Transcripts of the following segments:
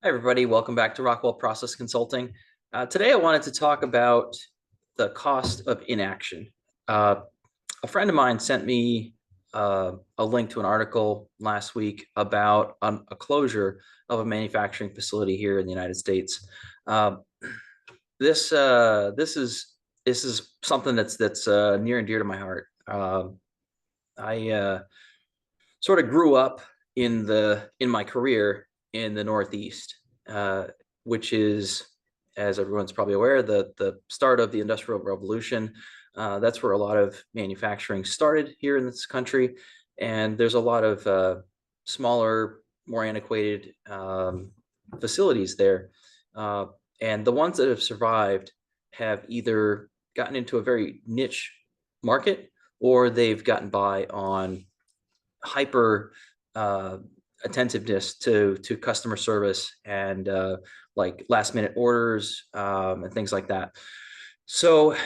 Hi, everybody. Welcome back to Rockwell Process Consulting. Today, I wanted to talk about the cost of inaction. Uh, a friend of mine sent me a link to an article last week about a closure of a manufacturing facility here in the United States. Uh, this is something that's near and dear to my heart. I sort of grew up in my career in the Northeast, uh, which is, as everyone's probably aware, the start of the Industrial Revolution. That's where a lot of manufacturing started here in this country, and there's a lot of smaller, more antiquated facilities there, uh, and the ones that have survived have either gotten into a very niche market or they've gotten by on hyper uh, attentiveness to customer service and like last minute orders and things like that. So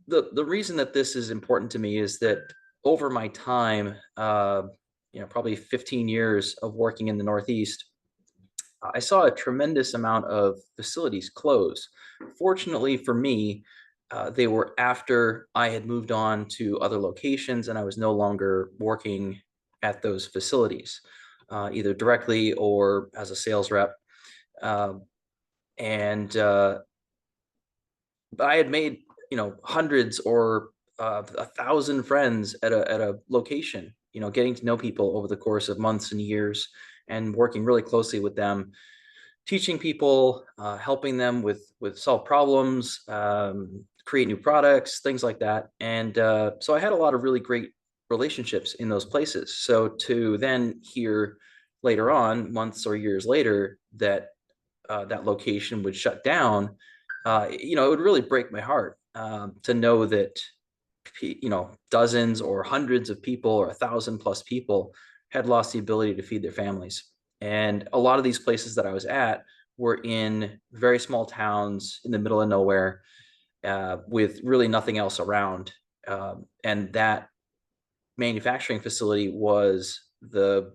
the reason that this is important to me is that over my time, probably 15 years of working in the Northeast, I saw a tremendous amount of facilities close. Fortunately for me, they were after I had moved on to other locations and I was no longer working at those facilities, either directly or as a sales rep. Uh, and I had made, hundreds or 1,000 friends at a location, getting to know people over the course of months and years and working really closely with them, teaching people, helping them with solve problems, create new products, things like that. And so I had a lot of really great relationships in those places. So to then hear later on, months or years later, that that location would shut down, it would really break my heart to know that dozens or hundreds of people or 1,000 plus people had lost the ability to feed their families. And a lot of these places that I was at were in very small towns in the middle of nowhere, with really nothing else around. And that manufacturing facility was the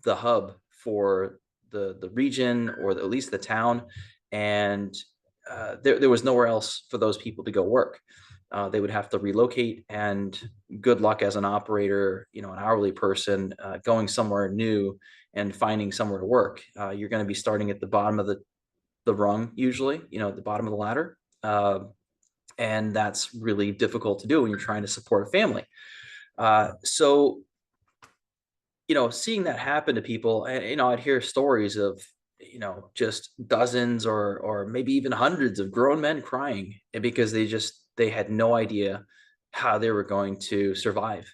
hub for the region, or at least the town. And there was nowhere else for those people to go work. They would have to relocate, and good luck as an operator, an hourly person, going somewhere new and finding somewhere to work. You're going to be starting at the bottom of the rung, usually, at the bottom of the ladder. And that's really difficult to do when you're trying to support a family. So, seeing that happen to people, and, I'd hear stories of, just dozens or maybe even hundreds of grown men crying because they had no idea how they were going to survive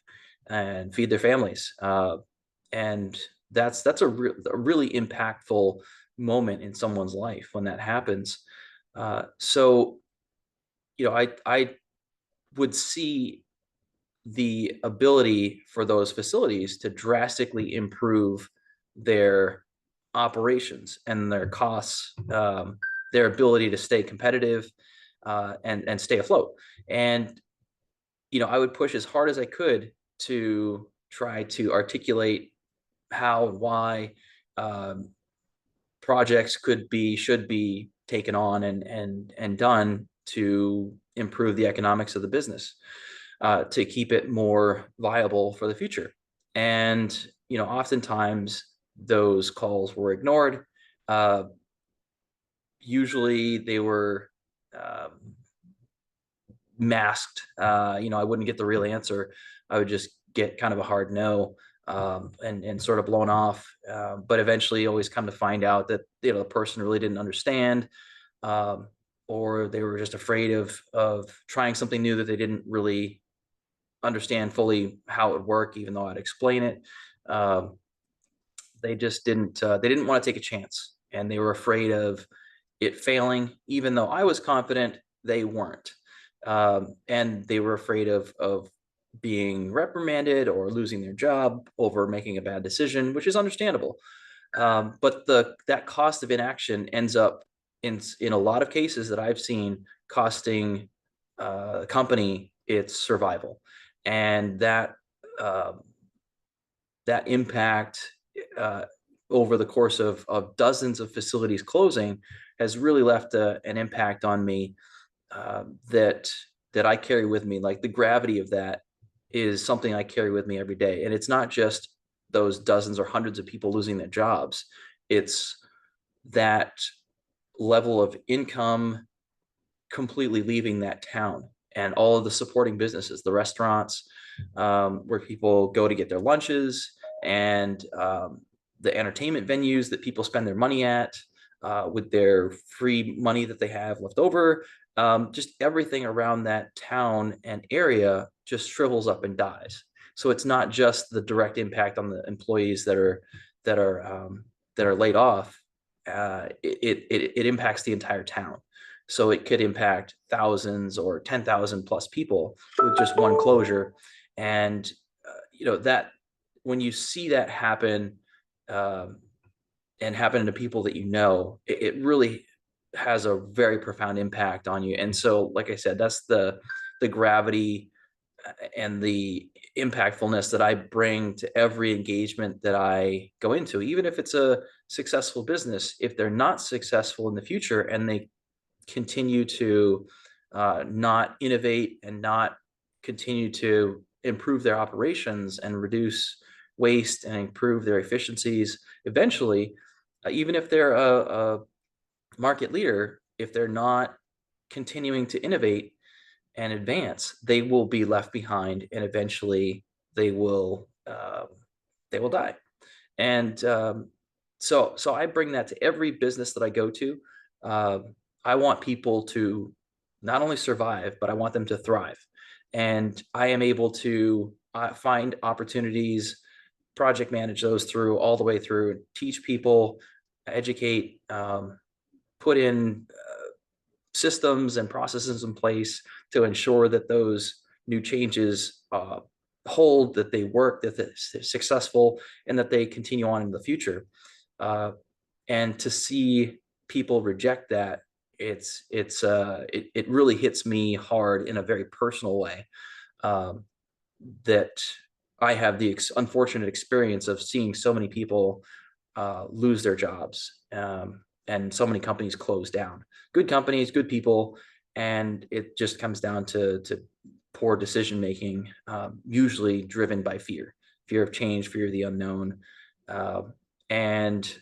and feed their families. And that's a really impactful moment in someone's life when that happens. So, I would see the ability for those facilities to drastically improve their operations and their costs, their ability to stay competitive, and stay afloat. And I would push as hard as I could to try to articulate how and why um, projects should be taken on and done to improve the economics of the business, to keep it more viable for the future. And oftentimes those calls were ignored. Uh, Usually they were um, masked. I wouldn't get the real answer. I would just get kind of a hard no, and sort of blown off. But eventually, always come to find out that the person really didn't understand, um, or they were just afraid of trying something new that they didn't really understand fully how it would work, even though I'd explain it. Um, they just didn't. They didn't want to take a chance, and they were afraid of it failing, even though I was confident they weren't. And they were afraid of being reprimanded or losing their job over making a bad decision, which is understandable. But that cost of inaction ends up in a lot of cases that I've seen costing the company its survival, and that uh, that impact uh, over the course of dozens of facilities closing has really left an impact on me, that I carry with me. Like, the gravity of that is something I carry with me every day. And it's not just those dozens or hundreds of people losing their jobs. It's that level of income completely leaving that town, and all of the supporting businesses, the restaurants, where people go to get their lunches, and the entertainment venues that people spend their money at, with their free money that they have left over. Just everything around that town and area just shrivels up and dies. So it's not just the direct impact on the employees that are that are laid off. It impacts the entire town. So it could impact thousands or 10,000 plus people with just one closure. And that, when you see that happen, um, and happen to people that it really has a very profound impact on you. And so, like I said, that's the gravity and the impactfulness that I bring to every engagement that I go into, even if it's a successful business. If they're not successful in the future and they continue to not innovate and not continue to improve their operations and reduce waste and improve their efficiencies, eventually, even if they're a market leader, if they're not continuing to innovate and advance, they will be left behind, and eventually they will die. And so I bring that to every business that I go to. Uh, I want people to not only survive, but I want them to thrive. And I am able to find opportunities, project manage those through all the way through, teach people, educate, put in systems and processes in place to ensure that those new changes hold, that they work, that they're successful, and that they continue on in the future. Uh, and to see people reject that, it really hits me hard in a very personal way. Um, that I have the unfortunate experience of seeing so many people lose their jobs, and so many companies close down. Good companies, good people, and it just comes down to poor decision making, usually driven by fear of change, fear of the unknown, and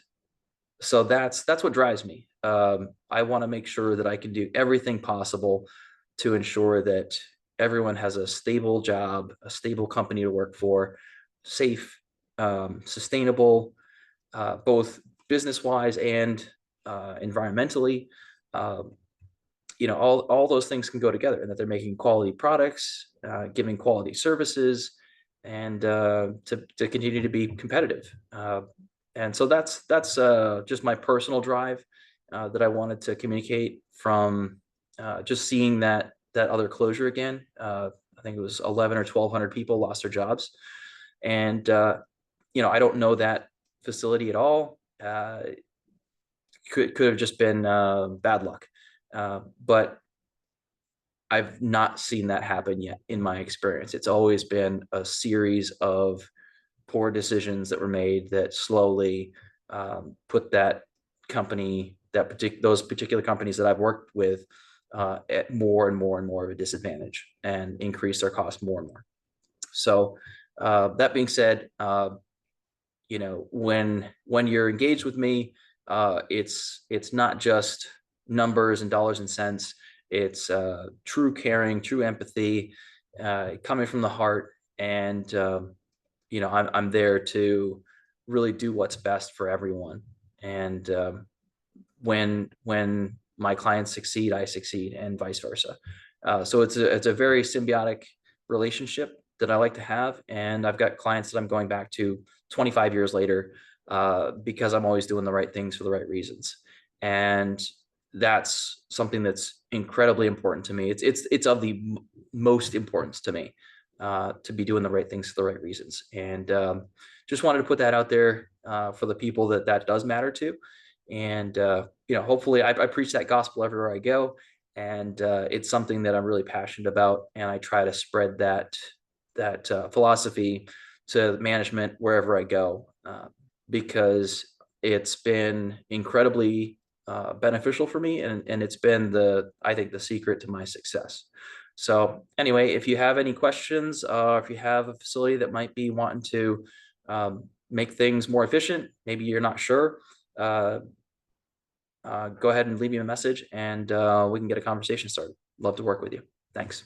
so that's what drives me. I want to make sure that I can do everything possible to ensure that everyone has a stable job, a stable company to work for, safe, sustainable, both business wise and environmentally. Um, all those things can go together, and that they're making quality products, giving quality services, and to continue to be competitive. And so that's just my personal drive, that I wanted to communicate from just seeing that other closure again. I think it was 11 or 1,200 people lost their jobs, and I don't know that facility at all. Could have just been bad luck, but I've not seen that happen yet in my experience. It's always been a series of poor decisions that were made that slowly put that company, those particular companies that I've worked with, at more and more and more of a disadvantage, and increase their cost more and more. So that being said, when you're engaged with me, it's not just numbers and dollars and cents. It's true caring, true empathy, coming from the heart, and I'm there to really do what's best for everyone. And when my clients succeed, I succeed, and vice versa. So it's a very symbiotic relationship that I like to have, and I've got clients that I'm going back to 25 years later, because I'm always doing the right things for the right reasons. And that's something that's incredibly important to me. It's of the most importance to me, to be doing the right things for the right reasons. And just wanted to put that out there for the people that does matter to. And hopefully I preach that gospel everywhere I go, and it's something that I'm really passionate about, and I try to spread that philosophy to management wherever I go, because it's been incredibly beneficial for me, and it's been I think the secret to my success. So anyway, if you have any questions, if you have a facility that might be wanting to make things more efficient, maybe you're not sure, go ahead and leave me a message, and we can get a conversation started. Love to work with you. Thanks.